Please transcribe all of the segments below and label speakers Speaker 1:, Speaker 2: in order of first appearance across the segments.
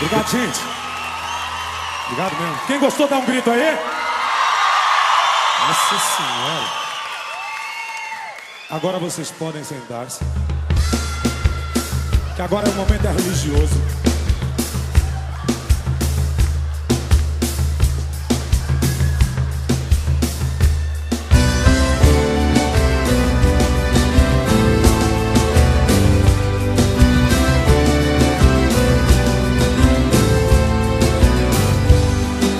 Speaker 1: Obrigado, gente. Obrigado mesmo. Quem gostou, dá um grito aí. Nossa Senhora. Agora vocês podem sentar-se, que agora o momento é religioso.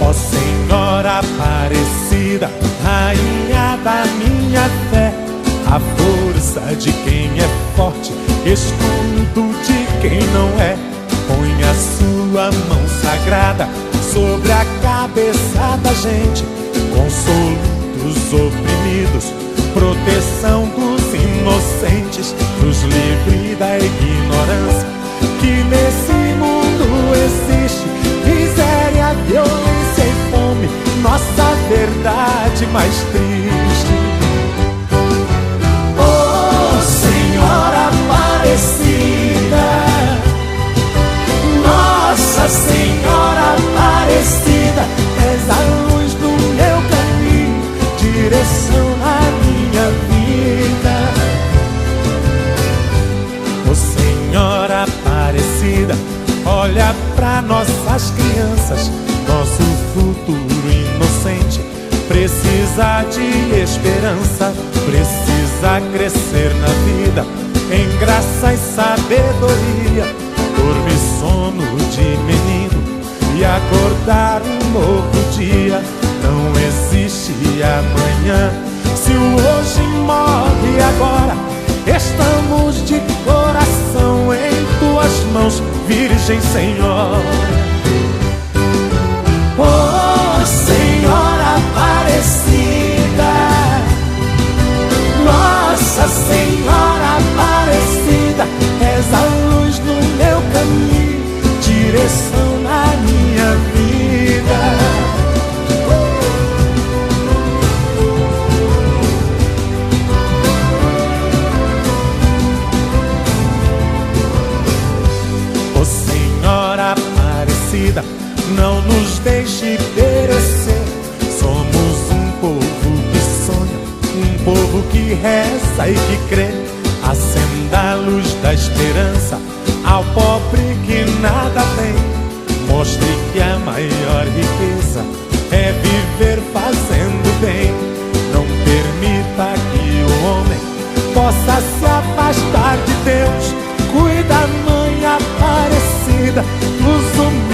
Speaker 2: Ó Senhora Aparecida, rainha da minha fé, a força de quem é forte, escudo de quem não é. Põe a sua mão sagrada sobre a cabeça da gente, consolo dos oprimidos, proteção dos inocentes, nos livre da ignorância que nesse mundo existe. Miséria, violência e fome, nossa verdade mais triste. Oh Senhora Aparecida, Nossa Senhora Aparecida, és a luz do meu caminho, direção na minha vida. Oh Senhora Aparecida, olha pra nossas crianças, nosso futuro inocente precisa de esperança, precisa crescer na vida, em graça e sabedoria, dormir sono de menino e acordar um novo dia. Não existe amanhã, se o hoje morre agora, estamos de coração em tuas mãos, Virgem Senhora. Oh Senhora Aparecida, Nossa Senhora Aparecida, és a luz no meu caminho, direção na minha vida. Oh Senhora Aparecida, não nos deixe perecer. Somos um povo que sonha, um povo que reza e que crê. Acenda a luz da esperança ao pobre que nada tem. Mostre que a maior riqueza é viver fazendo bem. Não permita que o homem possa se afastar de Deus. Cuida, Mãe Aparecida, nos humilha.